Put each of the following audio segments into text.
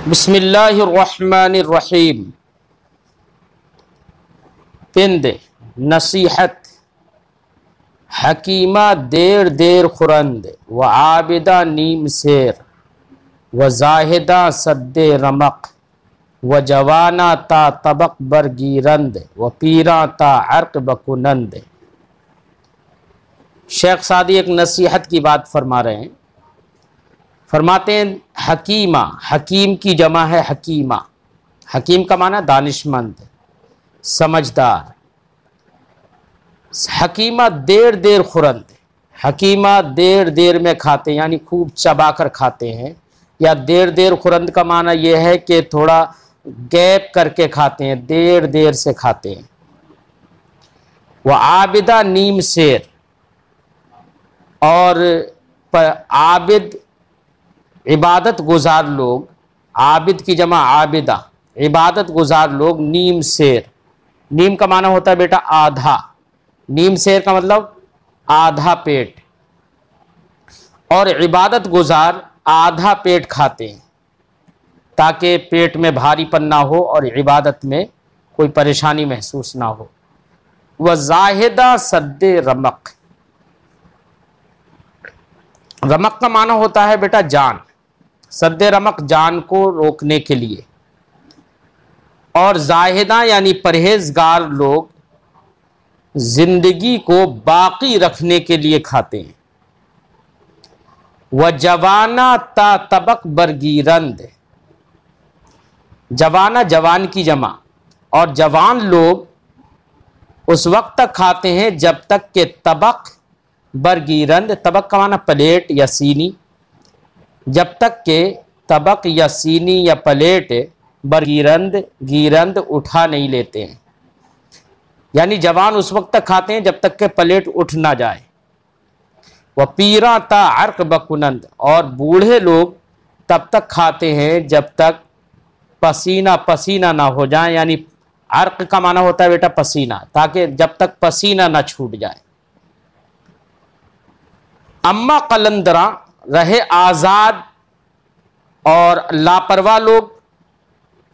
बिस्मिल्लाहिर्रहमानिर्रहीम। पिंद नसीहत हकीमा देर देर खुरंद व आबिदा नीम शेर व जाहिदा सद्दे रमक व जवाना ता तबक बरगीरंद व पीरा ता अर्क बकुनंद। शेख सादी एक नसीहत की बात फरमा रहे हैं। फरमाते हैं हकीमा, हकीम की जमा है हकीमा। हकीम का माना दानिशमंद, समझदार। हकीमा देर देर खुरंद, हकीमा देर देर में खाते हैं यानी खूब चबा कर खाते हैं, या देर देर खुरंद का माना यह है कि थोड़ा गैप करके खाते हैं, देर देर से खाते हैं। वह आबिदा नीम शेर, और आबिद इबादत गुजार लोग, आबिद की जमा आबिदा, इबादत गुजार लोग नीम शेर। नीम का माना होता है बेटा आधा, नीम शेर का मतलब आधा पेट, और इबादत गुजार आधा पेट खाते हैं ताकि पेट में भारीपन ना हो और इबादत में कोई परेशानी महसूस ना हो। वह जाहिदा सद्दे रमक, रमक का माना होता है बेटा जान, सद्दे रमक जान को रोकने के लिए। और जाहिदा यानी परहेजगार लोग जिंदगी को बाकी रखने के लिए खाते हैं। वह जवाना ता तबक बरगीरंद, जवाना जवान की जमा, और जवान लोग उस वक्त तक खाते हैं जब तक के तबक बरगीरंद, तबक का माना प्लेट या सीनी, जब तक के तबक या सीनी या प्लेट बरगीरंद गीरंद उठा नहीं लेते हैं। यानी जवान उस वक्त तक खाते हैं जब तक के प्लेट उठ ना जाए। वह पीरा ता अर्क बकुनंद, और बूढ़े लोग तब तक खाते हैं जब तक पसीना पसीना ना हो जाए, यानी अर्क का माना होता है बेटा पसीना, ताकि जब तक पसीना ना छूट जाए। अम्मा कलंदरा रहे आज़ाद और लापरवाह लोग,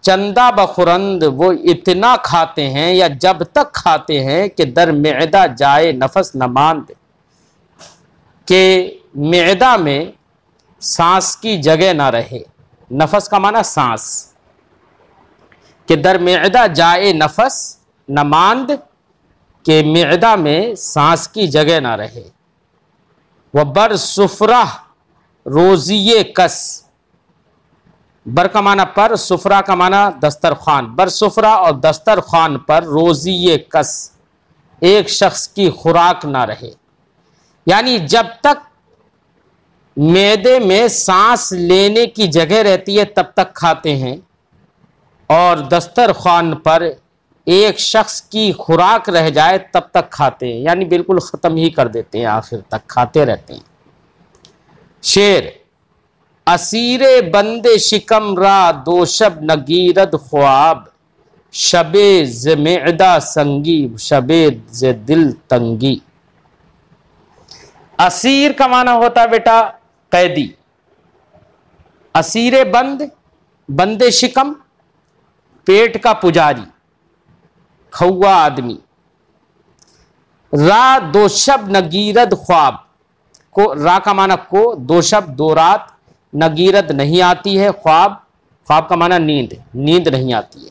चंदा बखुरंद वो इतना खाते हैं या जब तक खाते हैं कि दर मेदा जाए नफस न मांद, के मेदा में सांस की जगह ना रहे। नफस का माना सांस, कि दर मेदा जाए नफस न मांद, के मेदा में सांस की जगह ना रहे। वह बर सुफरा रोजिये कस, बर का माना पर, सुफरा का माना दस्तरखान, बर सुफरा और दस्तरखान पर रोजिये कस, एक शख्स की खुराक ना रहे। यानी जब तक मैदे में सांस लेने की जगह रहती है तब तक खाते हैं, और दस्तरखान पर एक शख्स की खुराक रह जाए तब तक खाते हैं, यानी बिल्कुल ख़त्म ही कर देते हैं, आखिर तक खाते रहते हैं। शेर असीरे बंदे शिकम रा दो शब नगीरद ख्वाब, शबे ज़मेदा संगी शबे ज़ दिल तंगी। असीर का माना होता है बेटा कैदी, असीरे बंद, बंदे शिकम पेट का पुजारी, खौआ आदमी। रा दो शब नगीरद ख्वाब, को रा का माना को, दो शब दो रात, नगीरत नहीं आती है, ख्वाब, ख्वाब का माना नींद, नींद नहीं आती है।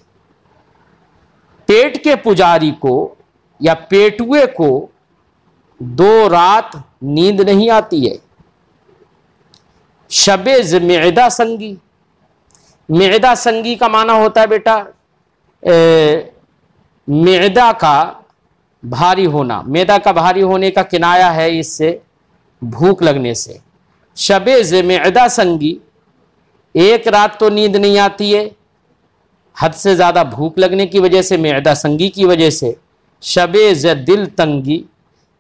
पेट के पुजारी को या पेटुए को दो रात नींद नहीं आती है। शबे मेदा संगी, मेदा संगी का माना होता है बेटा मेदा का भारी होना, मैदा का भारी होने का किनाया है इससे भूख लगने से। शबे ज़मेदा संगी, एक रात तो नींद नहीं आती है हद से ज़्यादा भूख लगने की वजह से, मैदा संगी की वजह से। शबे ज़ दिल तंगी,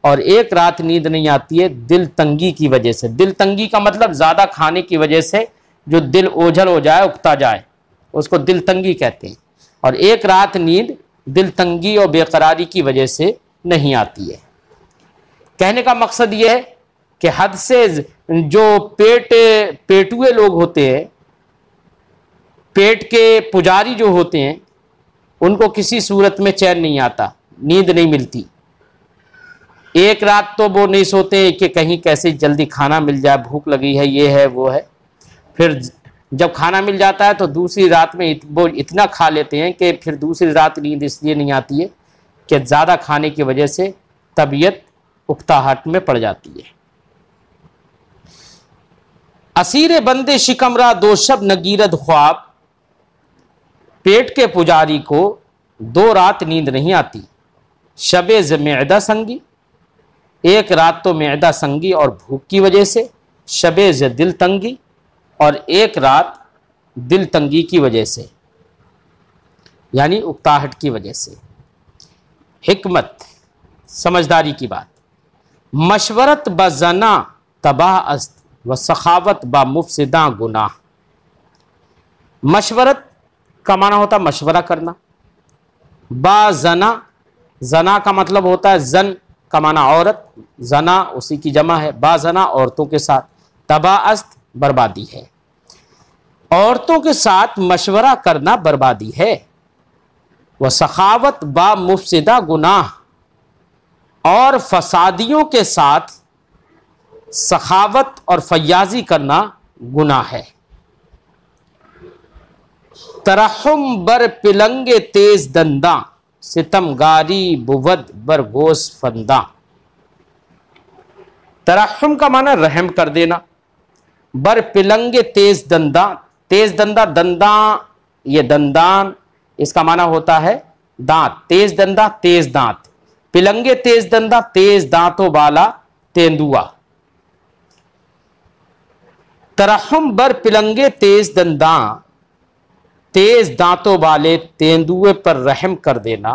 और एक रात नींद नहीं आती है दिल तंगी की वजह से। दिल तंगी का मतलब ज़्यादा खाने की वजह से जो दिल ओझल हो जाए, उकता जाए, उसको दिल तंगी कहते हैं। और एक रात नींद दिल तंगी और बेकरारी की वजह से नहीं आती है। कहने का मकसद यह है कि हद से जो पेटुए लोग होते हैं पेट के पुजारी जो होते हैं उनको किसी सूरत में चैन नहीं आता, नींद नहीं मिलती। एक रात तो वो नहीं सोते कि कहीं कैसे जल्दी खाना मिल जाए, भूख लगी है, ये है वो है। फिर जब खाना मिल जाता है तो दूसरी रात में वो इतना खा लेते हैं कि फिर दूसरी रात नींद इसलिए नहीं आती है कि ज़्यादा खाने की वजह से तबीयत उकताहट में पड़ जाती है। असीर बंदे शिकमरा दो शब नगीरत ख्वाब, पेट के पुजारी को 2 रात नींद नहीं आती। शबे ज मैदा संगी, एक रात तो मैदा संगी और भूख की वजह से। शबे ज दिल तंगी, और एक रात दिल तंगी की वजह से, यानी उकताहट की वजह से। हिकमत, समझदारी की बात। मशवरत ब जना तबाह अस्त, व सखावत बा मुफसिदा गुनाह। मशवरत का माना होता है मशवरा करना। बा जना, जना का मतलब होता है जन का माना औरत, जना उसी की जमा है। बा जना औरतों के साथ, तबाह अस्त बर्बादी है। औरतों के साथ मशवरा करना बर्बादी है। वह सखावत बा मुफसिदा गुनाह, और फसादियों के साथ सखावत और फयाजी करना गुनाह है। तरहुम बर पिलंगे तेज दंदा, सितमगारी बुवद बर गोस फंदा। तरहुम का माना रहम कर देना। बर पिलंगे तेज दंदा, तेज दंदा, दंदा ये दंदान, इसका माना होता है दांत। तेज दंदा तेज दांत, पिलंगे तेज दंदा तेज दांतों वाला तेंदुआ। तरहुम बर पिलंगे तेज दंदा, तेज दांतों वाले तेंदुए पर रहम कर देना।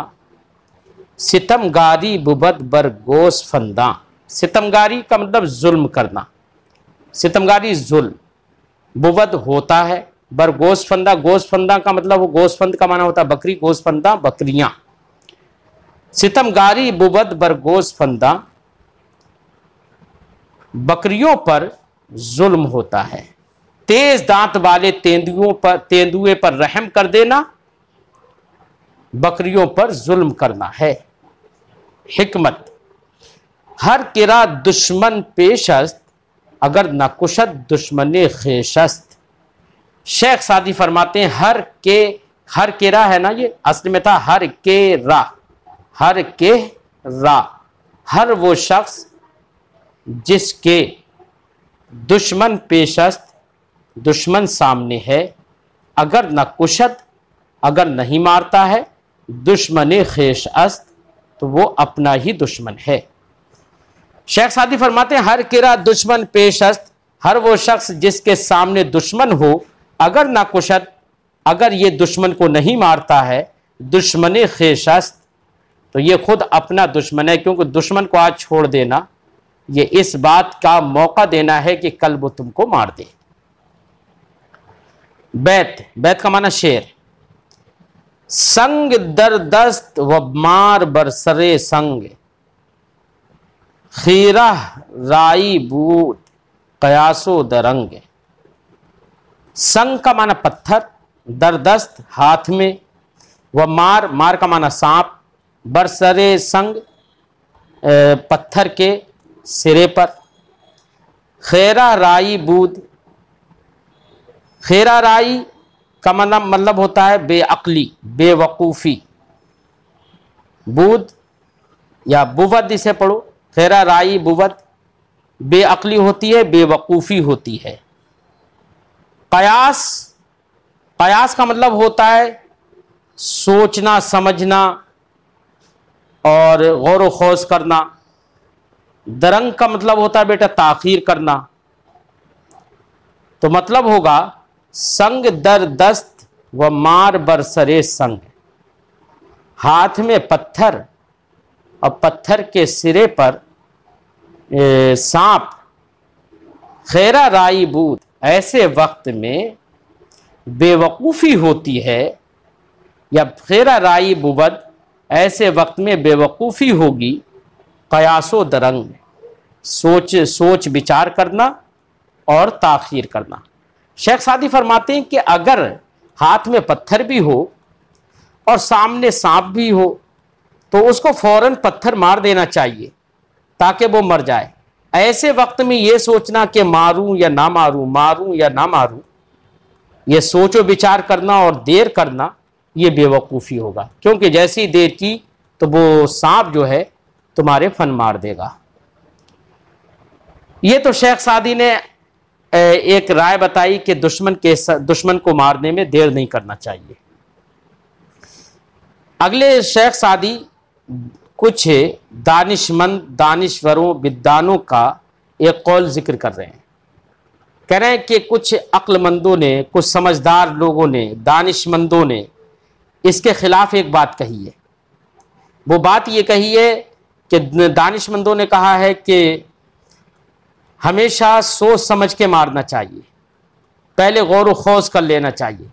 सितमगारी बुबद बर गोस फंदा, सितमगारी का मतलब जुल्म करना। सितमगारी जुल्म, बुवद होता है, बर गोसफंदा, गोसफंदा का मतलब वो गोसफंद का माना होता है बकरी, गोसफंदा बकरियां। सितमगारी बुवद बर गोसफंदा, बकरियों पर जुल्म होता है। तेज दांत वाले तेंदुए पर रहम कर देना, बकरियों पर जुल्म करना है। हिकमत, हर किरा दुश्मन पेशस्त, अगर नकुशत दुश्मन खेशस्त। शेख सादी फरमाते हैं हर केरा है ना, ये असल में था हर के रा, हर के रा, हर वो शख्स जिसके दुश्मन पेशस्त, दुश्मन सामने है। अगर नकुशत, अगर नहीं मारता है, दुश्मन खेशस्त, तो वो अपना ही दुश्मन है। शेख सादी फरमाते हैं हर किरा दुश्मन पेशस्त, हर वो शख्स जिसके सामने दुश्मन हो। अगर नाकुशत, अगर ये दुश्मन को नहीं मारता है, दुश्मन खेशस्त, तो ये खुद अपना दुश्मन है, क्योंकि दुश्मन को आज छोड़ देना ये इस बात का मौका देना है कि कल वो तुमको मार दे। बैत, बैत का माना शेर। संग दरदस्त व मार बरसरे संग, खीरा राई बूट कयासो दरंग। संग का माना पत्थर, दरदस्त हाथ में, व मार, मार का माना सांप, बरसरे संग पत्थर के सिरे पर। खैरा राई बूद, खैरा राई का मतलब होता है बेअक्ली, बेवकूफ़ी। बूद या बुवद इसे पढ़ो, खैरा राई बुवद, बेअक्ली होती है, बेवकूफ़ी होती है। कयास, कयास का मतलब होता है सोचना समझना और गौर व खौज करना। दरंग का मतलब होता है बेटा ताखीर करना। तो मतलब होगा संग दर दस्त व मार बरसरे संग, हाथ में पत्थर और पत्थर के सिरे पर सांप। खैरा राई बूद, ऐसे वक्त में बेवकूफ़ी होती है, या खैरा राई बुबद, ऐसे वक्त में बेवकूफ़ी होगी। कयासो दरंग, सोच विचार करना और ताखीर करना। शेख सादी फरमाते हैं कि अगर हाथ में पत्थर भी हो और सामने सांप भी हो तो उसको फौरन पत्थर मार देना चाहिए ताकि वो मर जाए। ऐसे वक्त में ये सोचना कि मारूं या ना मारूं, मारूं या ना मारूं, ये सोचो विचार करना और देर करना, ये बेवकूफ़ी होगा, क्योंकि जैसी ही देर की तो वो सांप जो है तुम्हारे फन मार देगा। ये तो शेख सादी ने एक राय बताई कि दुश्मन को मारने में देर नहीं करना चाहिए। अगले शेख सादी कुछ दानिशमंद दानिश्वरों विद्वानों का एक कौल जिक्र कर रहे हैं। कह रहे हैं कि कुछ अक्लमंदों ने, कुछ समझदार लोगों ने, दानिशमंदों ने इसके खिलाफ एक बात कही है। वो बात ये कही है कि दानिशमंदों ने कहा है कि हमेशा सोच समझ के मारना चाहिए, पहले गौर व खौज कर लेना चाहिए,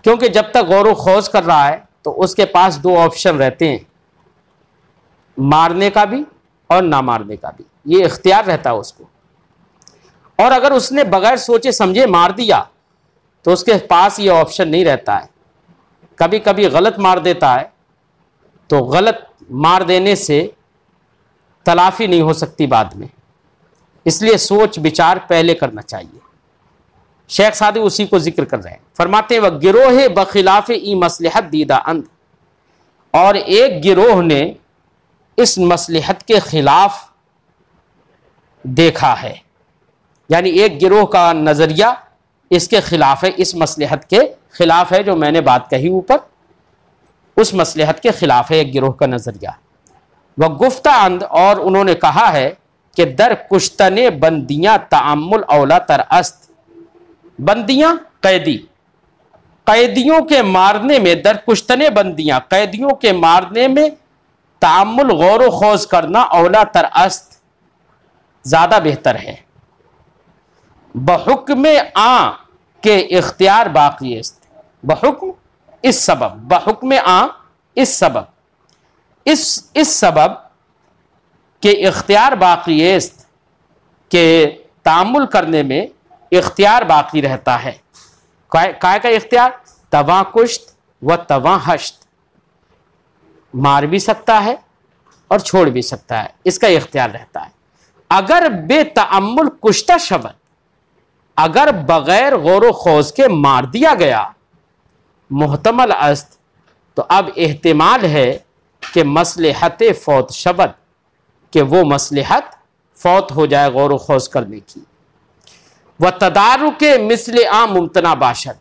क्योंकि जब तक गौर व खौज कर रहा है तो उसके पास दो ऑप्शन रहते हैं, मारने का भी और ना मारने का भी, ये इख्तियार रहता है उसको। और अगर उसने बगैर सोचे समझे मार दिया तो उसके पास ये ऑप्शन नहीं रहता है। कभी कभी गलत मार देता है तो गलत मार देने से तलाफी नहीं हो सकती बाद में, इसलिए सोच विचार पहले करना चाहिए। शेख सादी उसी को जिक्र कर रहे हैं। फरमाते हैं वह गिरोह बखिलाफ ई मसलहत दीदा अंध, और एक गिरोह ने इस मसलहत के खिलाफ देखा है, यानी एक गिरोह का नज़रिया इसके खिलाफ है, इस मसलहत के खिलाफ है जो मैंने बात कही ऊपर, उस मसलहत के खिलाफ है एक गिरोह का नज़रिया। वह गुफ्ता अंध, और उन्होंने कहा है कि दर कुश्तने बंदियाँ तअम्मुल औला तर अस्त, बंदियाँ कैदी, कैदियों के मारने में, दर कुश्तने बंदियाँ कैदियों के मारने में तअम्मुल गौर व खौज करना औला तर अस्त, ज़्यादा बेहतर है। बहुक्म आ के इख्तियार बाकी ist, बहुक्म इस सबब, बहुक्म आ इस सबब, इस सबब के इख्तियार बाकी ist के तामुल करने में इख्तियार बाकी रहता है। काय का इख्तियार? तवा कुश्त व तवा हश्त, मार भी सकता है और छोड़ भी सकता है, इसका इख्तियार रहता है। अगर बेतअम्मुल कुश्ता शब्द, अगर बगैर गौर व खौज के मार दिया गया मुहतमल अस्त, तो अब एहतिमाल है कि मसलहत फौत शब्द, कि वो मसलहत फौत हो जाए गौर व खौज करने की। वह तदारुक के मिसल आम मुमतना बाशद,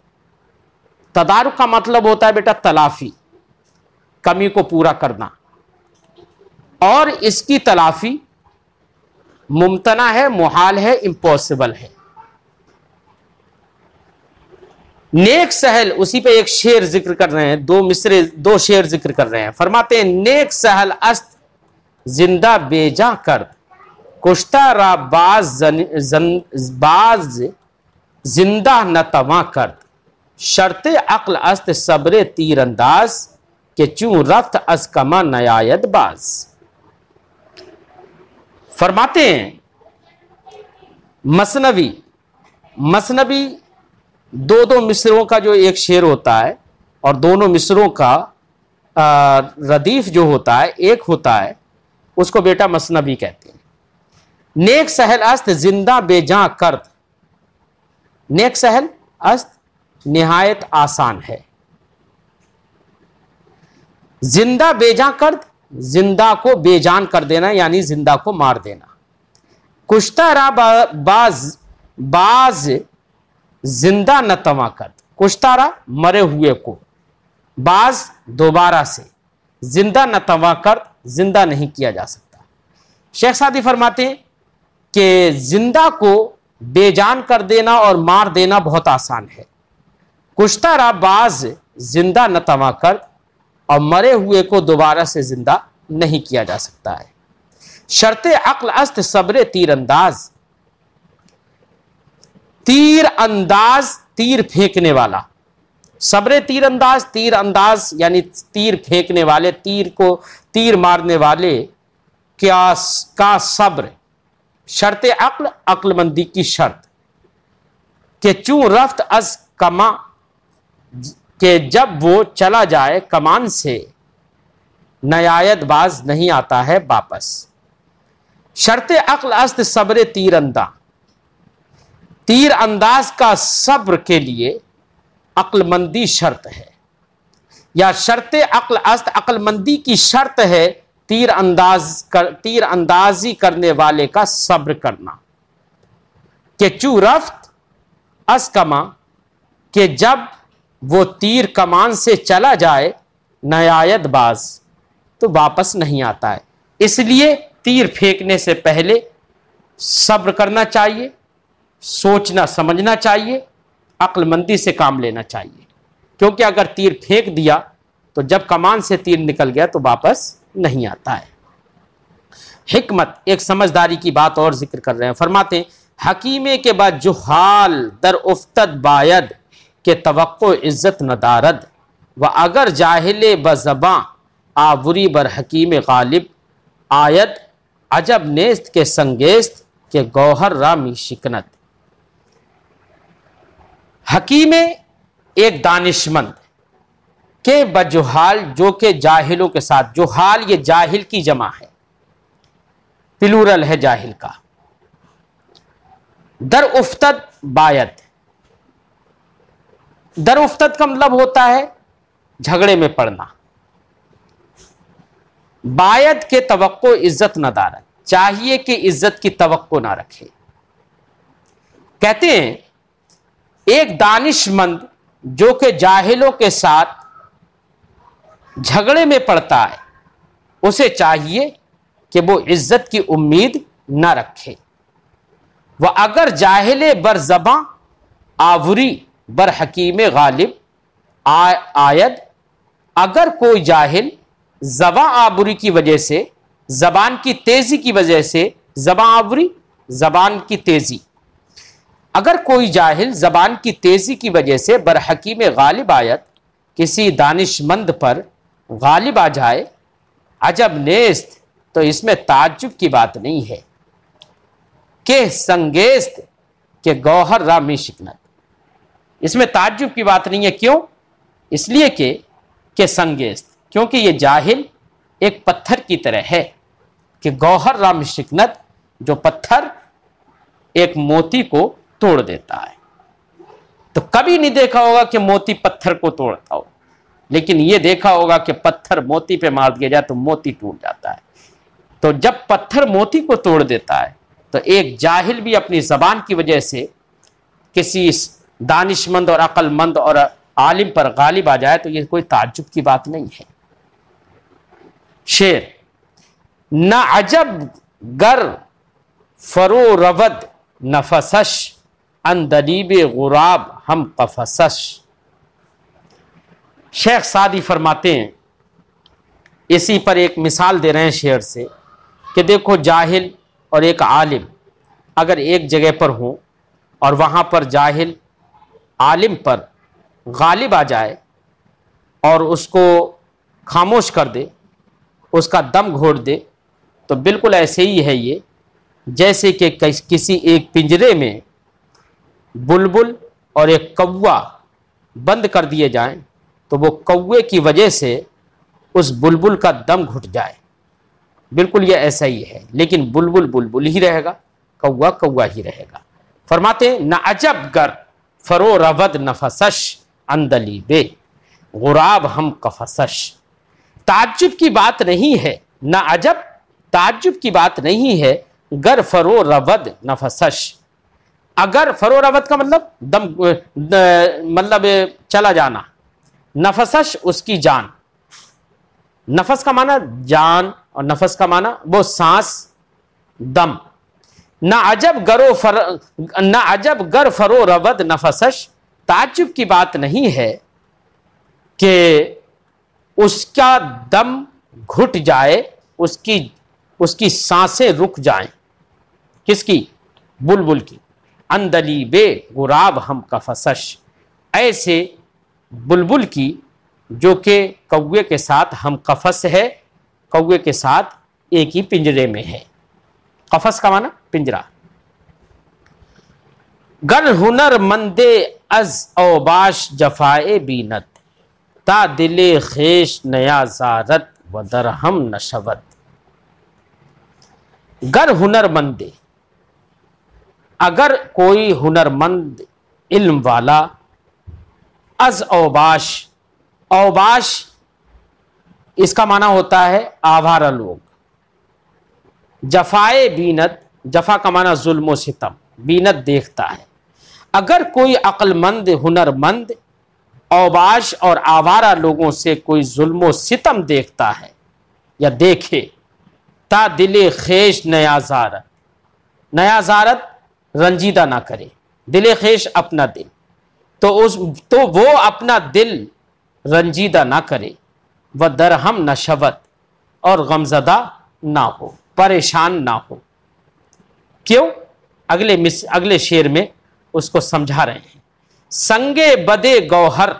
तदारुक का मतलब होता है बेटा तलाफी, कमी को पूरा करना, और इसकी तलाफी मुमतना है, मुहाल है, इम्पॉसिबल है। नेक सहल, उसी पे एक शेर जिक्र कर रहे हैं, दो शेर जिक्र कर रहे हैं। फरमाते हैं नेक सहल अस्त जिंदा बेजा कर, कुश्ता रा बाज जिंदा न तवा कर, शर्ते अक्ल अस्त सब्रे तीर अंदाज, के चूं रफ्त अस कमा नयायत बाज। फरमाते हैं मसनवी दो मिसरों का जो एक शेर होता है, और दोनों मिसरों का रदीफ जो होता है एक होता है, उसको बेटा मसनवी कहते हैं। नेक सहल अस्त जिंदा बेजा कर्द, नेक सहल अस्त निहायत आसान है, जिंदा बेजा कर्द, जिंदा को बेजान कर देना यानी जिंदा को मार देना। कुश्ता रा बाज जिंदा न तवा कर, कुश्तारा मरे हुए को, बाज दोबारा से, जिंदा न तवा कर, जिंदा नहीं किया जा सकता। शेख सादी फरमाते हैं कि जिंदा को बेजान कर देना और मार देना बहुत आसान है, कुश्तारा बाज जिंदा न तवा कर, और मरे हुए को दोबारा से जिंदा नहीं किया जा सकता है। शर्ते अक्ल अस्त सब्रे तीर अंदाज, तीर अंदाज तीर फेंकने वाला, सब्रे तीर अंदाज यानी तीर फेंकने वाले, तीर मारने वाले क्या का सब्र, शर्ते अक्लमंदी की शर्त, के चूं रफ्त अज कमा कि जब वो चला जाए कमान से नयायत बाज नहीं आता है वापस। शर्त अक्ल अस्त सब्र तीर अंदा, तीर अंदाज का सब्र के लिए अक्लमंदी शर्त है, या शर्त अक्ल अस्त अक्लमंदी की शर्त है तीर अंदाजी करने वाले का सब्र करना। कि चू रफ्त अस्कमा, कि जब वो तीर कमान से चला जाए नयायत बाज तो वापस नहीं आता है। इसलिए तीर फेंकने से पहले सब्र करना चाहिए, सोचना समझना चाहिए, अक्लमंदी से काम लेना चाहिए, क्योंकि अगर तीर फेंक दिया तो जब कमान से तीर निकल गया तो वापस नहीं आता है। हिकमत, एक समझदारी की बात और जिक्र कर रहे हैं। फरमाते हैं हकीमे के बाद जो हाल दर उफ्तद बायद के तवक्को इज्जत नदारद, व अगर जाहिले बज़बां आबुरी बर हकीम गालिब आयत अजब नेस्त के संगेस्त के गौहर रामी शिकनत। हकीम एक दानिशमंद के बजुहाल, जो के जाहिलों के साथ, जुहाल ये जाहिल की जमा है, प्लूरल है जाहिल का। दर उफ्तद बायत, दर उफ्तद का मतलब होता है झगड़े में पड़ना। बायत के तवक्को इज्जत न दारत, चाहिए कि इज्जत की तवक्को ना रखे। कहते हैं एक दानिशमंद जो कि जाहिलों के साथ झगड़े में पड़ता है, उसे चाहिए कि वो इज्जत की उम्मीद ना रखे। वह अगर जाहिले बर ज़बां आबुरी बर हकीम गालिब आयद, अगर कोई जाहिल ज़बां आबुरी की वजह से, ज़बान की तेज़ी की वजह से, ज़बां आबुरी ज़बान की तेज़ी, अगर कोई जाहिल ज़बान की तेज़ी की वजह से बर हकीम गालिब आयत, किसी दानिशमंद पर गालिब आ जाए, अजब नेस्त, तो इसमें ताज्जुब की बात नहीं है। के संगेस्त के गौहर रामी शिकनत, इसमें ताज्जुब की बात नहीं है। क्यों? इसलिए कि संगेस्त, क्योंकि ये जाहिल एक पत्थर की तरह है कि गौहर रामी शिकनत, जो पत्थर एक मोती को तोड़ देता है। तो कभी नहीं देखा होगा कि मोती पत्थर को तोड़ता हो, लेकिन यह देखा होगा कि पत्थर मोती पे मार दिया जाए तो मोती टूट जाता है। तो जब पत्थर मोती को तोड़ देता है, तो एक जाहिल भी अपनी जबान की वजह से किसी दानिशमंद और अक्लमंद और आलिम पर गालिब आ जाए, तो यह कोई ताज्जुब की बात नहीं है। शेर, न अजब गर फरो रवद नफसश अंदलीब गुराब हम कफसश। शेख सादी फरमाते हैं, इसी पर एक मिसाल दे रहे हैं शेर से, कि देखो जाहिल और एक आलिम अगर एक जगह पर हो और वहाँ पर जाहिल आलिम पर गालिब आ जाए और उसको खामोश कर दे, उसका दम घोट दे, तो बिल्कुल ऐसे ही है ये जैसे कि किसी एक पिंजरे में बुलबुल और एक कौवा बंद कर दिए जाएं, तो वो कौवे की वजह से उस बुलबुल का दम घुट जाए। बिल्कुल ये ऐसा ही है, लेकिन बुलबुल बुलबुल ही रहेगा, कौवा कौवा ही रहेगा। फरमाते न अजब गर फरो रवद नफसश अंदली बे गुराब हम कफसश। ताज्जुब की बात नहीं है, न अजब, ताज्जुब की बात नहीं है, गर फरो रवद नफसश, अगर फरो रवद का मतलब दम मतलब चला जाना, नफसश उसकी जान, नफस का माना जान और नफस का माना वो सांस, दम। ना अजब गर फरो रवद नफसश, ताज्जुब की बात नहीं है कि उसका दम घुट जाए, उसकी सांसें रुक जाएं। किसकी? बुलबुल की। अंदली बे गुराब हम कफसश, ऐसे बुलबुल की जो कि कौवे के साथ हम कफस है, कौवे के साथ एक ही पिंजरे में है। कफस का माना पिंजरा। गर हुनर मंदे अज औबाश जफाए बीनत, ता दिले खेश नया जारत व दरहम नशवत। गर हुनरमंदे, अगर कोई हुनरमंद इल्म वाला, अज औबाश, औबाश इसका माना होता है आवारा लोग, जफाए बीनत, जफा का माना जुल्म व सितम, बीनत देखता है। अगर कोई अक्लमंद हुनरमंद औबाश और आवारा लोगों से कोई जुल्म व सितम देखता है या देखे, ता दिले खेश नया जारत, नया जारत रंजीदा ना करे, दिले खेश अपना दिल, तो वो अपना दिल रंजीदा ना करे, वह दरहम नशवत, और गमजदा ना हो, परेशान ना हो। क्यों? अगले शेर में उसको समझा रहे हैं। संगे बदे गौहर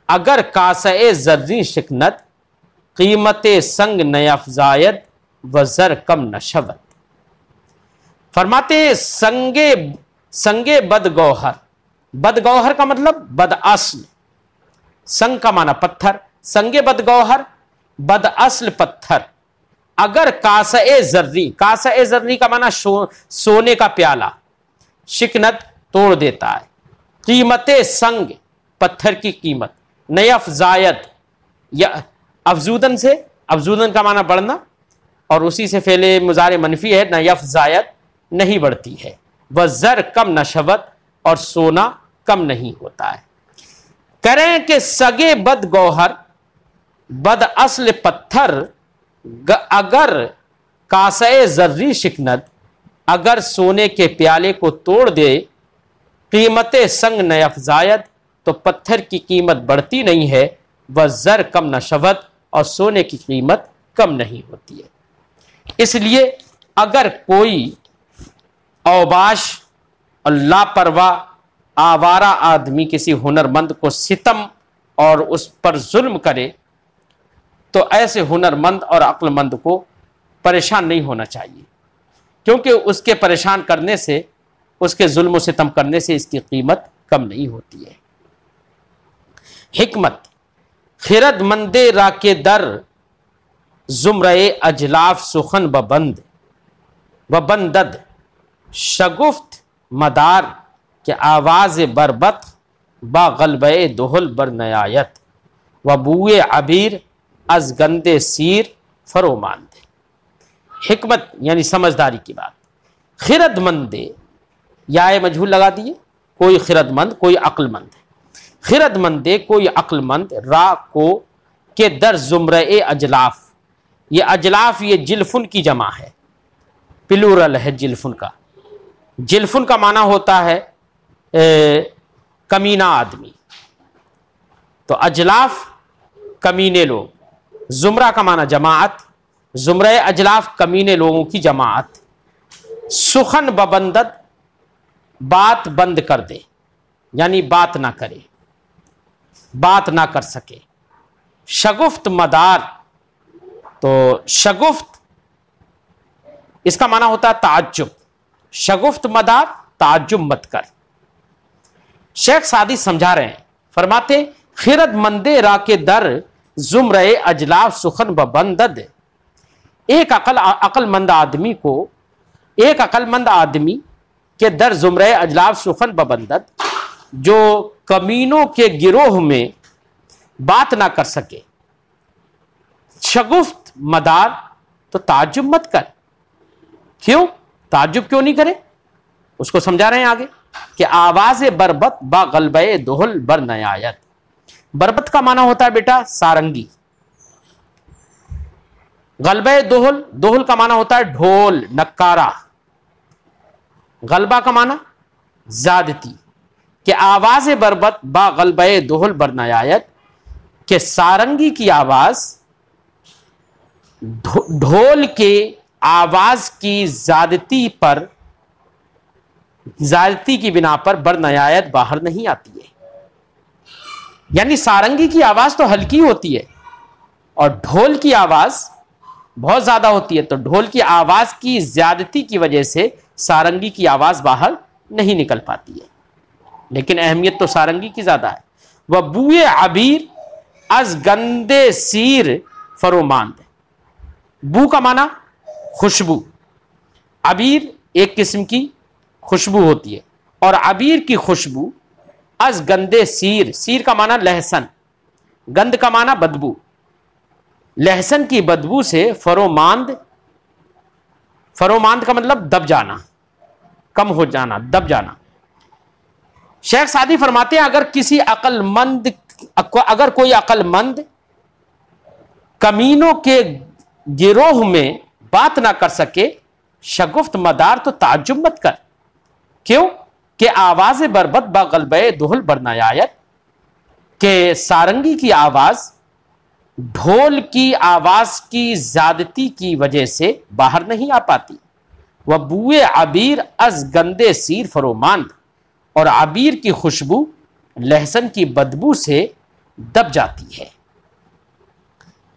अगर कासे जर्री शिकनत, कीमते संग नयफ़ज़ायद वज़र कम नशवत। फरमाते संगे बद गौहर, बद गौहर का मतलब बद असल, संग का माना पत्थर, संगे बद गौहर बद असल पत्थर, अगर कासे जर्री, कासे जर्री का माना सोने का प्याला, शिकनत तोड़ देता है, कीमते संग पत्थर की कीमत, नयफ़ज़ायद या अफजूदन से, अफजूदन का माना बढ़ना और उसी से फेले मुजारे मनफी है, नयफ़ज़ायद नहीं बढ़ती है, वह ज़र कम नशवत, और सोना कम नहीं होता है। करें कि सगे बद गौहर बद असल पत्थर, अगर कासे जर्री शिकनत, अगर सोने के प्याले को तोड़ दे, कीमते संग नयफ़ज़ायद, तो पत्थर की कीमत बढ़ती नहीं है, वह ज़र कम नशवत, और सोने की कीमत कम नहीं होती है। इसलिए अगर कोई औबाश और लापरवाह आवारा आदमी किसी हुनरमंद को सितम और उस पर जुल्म करे, तो ऐसे हुनरमंद और अक्लमंद को परेशान नहीं होना चाहिए, क्योंकि उसके परेशान करने से, उसके जुल्म और सितम करने से इसकी कीमत कम नहीं होती है। हिकमत, खिरदमंदे राके दर जुमरे अजलाफ सुखन बबंदद, शगुफ्त मदार के आवाज़ बरबत बा गलबे दोहल बर नयायत, व बुए अबीर अज गंदे सीर फरोमांद। हिकमत यानी समझदारी की बात। खिरदमंदे, या मजहूल लगा दिए, कोई खिरदमंद कोई अक्लमंद, खिरदमंदे कोई अक्लमंद, रा को के दर जुमरे अजलाफ, ये अजलाफ ये जिल्फुन की जमा है, प्लूरल है जिल्फुन का। जिल्फुन का माना होता है कमीना आदमी, तो अजलाफ कमीने लोग, जुमरा का माना जमाअत, जुमरे अजलाफ कमीने लोगों की जमाअत। सुखन बबंदत, बात बंद कर दे, यानी बात ना करे, बात ना कर सके। शगुफ्त मदार, तो शगुफ्त इसका माना होता है ताज्जुब, शगुफ्त मदार ताज्जुब मत कर। शेख सादी समझा रहे हैं, फरमाते खिरदमंदे राके दर जुमरे अजलाफ सुखन बबंदद, एक अक्लमंद आदमी को, एक अक्लमंद आदमी के दर जुमरे अजलाफ सुखन बबंदद, जो कमीनों के गिरोह में बात ना कर सके, शगुफ्त मदार, तो ताज्जुब मत कर। क्यों ताज्जुब क्यों नहीं करे? उसको समझा रहे हैं आगे कि आवाज़ बरबत बा गलबे दोहल बर नयायत। बरबत का माना होता है बेटा सारंगी, गलबे दोहल, दोहल का माना होता है ढोल नक्कारा, गलबा का माना ज्यादती, कि आवाज़ बरबत बा गलबे दोहल बर नयायत, के सारंगी की आवाज़ ढोल के आवाज की ज्यादती की बिना पर बरनयायत बाहर नहीं आती है। यानी सारंगी की आवाज तो हल्की होती है और ढोल की आवाज बहुत ज्यादा होती है, तो ढोल की आवाज की ज्यादती की वजह से सारंगी की आवाज बाहर नहीं निकल पाती है, लेकिन अहमियत तो सारंगी की ज़्यादा है। वह बुए अबीर अज गंदे सीर फरोमांद। बू का माना खुशबू, अबीर एक किस्म की खुशबू होती है, और अबीर की खुशबू अज गंदे सीर, सीर का माना लहसन, गंद का माना बदबू, लहसन की बदबू से फरोमांद, फरोमांद का मतलब दब जाना, कम हो जाना, दब जाना। शेख सादी फरमाते हैं अगर कोई अक्लमंद कमीनों के गिरोह में बात ना कर सके, शगुफ्त मदार तो ताज्जुब मत कर। क्यों कि आवाज़ बरबत बगलबे दुहल बरनायायत, के सारंगी की आवाज ढोल की आवाज की ज्यादती की वजह से बाहर नहीं आ पाती। वह बुए अबीर अज गंदे सीर फरोमांद, और अबीर की खुशबू लहसन की बदबू से दब जाती है।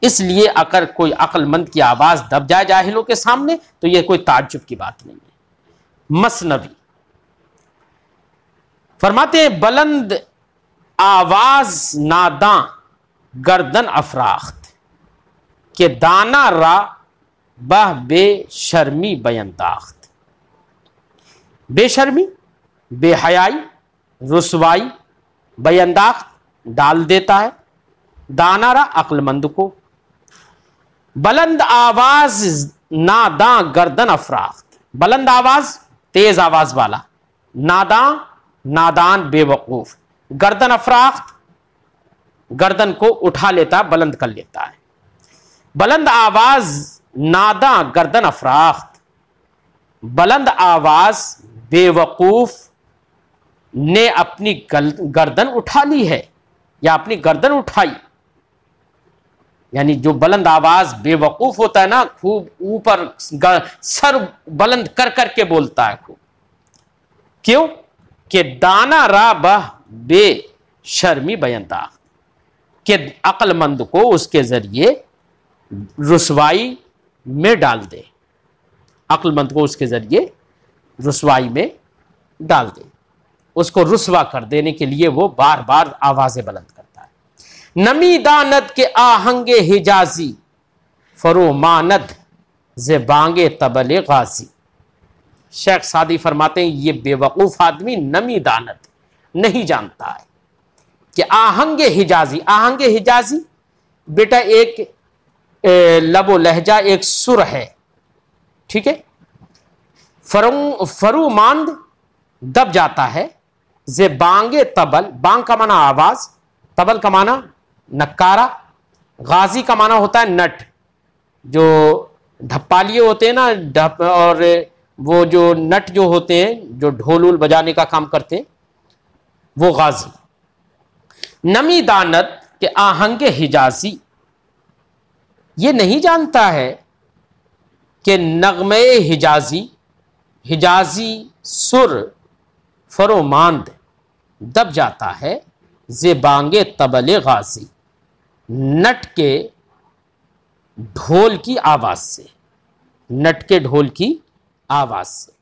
इसलिए अगर कोई अक्लमंद की आवाज दब जाए जाहिलों के सामने तो यह कोई ताज्जुब की बात नहीं है। मसनवी फरमाते हैं बुलंद आवाज नादां गर्दन अफराख्त, के दाना रा बह बेशर्मी बयंदाख्त। बेशर्मी, बेहयाई, रुसवाई, बयंदाख्त डाल देता है, दाना रा अक्लमंद को। बुलंद आवाज नादां गर्दन अफराख्त, बुलंद आवाज तेज आवाज वाला, नादां नादान बेवकूफ, गर्दन अफराख्त गर्दन को उठा लेता, बुलंद कर लेता है। बुलंद आवाज नादा गर्दन अफराख्त, बुलंद आवाज बेवकूफ ने अपनी गर्दन उठा ली है या अपनी गर्दन उठाई। यानी जो बुलंद आवाज बेवकूफ होता है ना, खूब ऊपर सर बुलंद कर करके बोलता है खूब। क्यों कि दाना रा बह बेशर्मी बयंदा, कि अक्लमंद को उसके जरिए रुसवाई में डाल दे, अक्लमंद को उसके जरिए रुसवाई में डाल दे, उसको रुसवा कर देने के लिए वो बार बार आवाजें बुलंद करता है। नमी दानत के आहंगे हिजाजी फरोमानद ज़ेबांगे तबले गाजी। शेख सादी फरमाते हैं ये बेवकूफ आदमी नमी दानत नहीं जानता है कि आहंगे हिजाजी, आहंगे हिजाजी बेटा एक लबो लहजा, एक सुर है, ठीक है। फरूमांद दब जाता है, जे बांगे तबल, बांग का माना आवाज, तबल का माना नक्कारा, गाजी का माना होता है नट, जो ढप्पालिए होते हैं ना, ढप, और वो जो नट जो होते हैं जो ढोल वोल बजाने का काम करते हैं, वो गाजी। नमी दानत के आहंगे हिजाजी, ये नहीं जानता है कि नगमे हिजाजी, हिजाजी सुर फरोमांद दब जाता है, ज़ेबांगे तबले गाजी, नट के ढोल की आवाज से, नट के ढोल की आवाज से।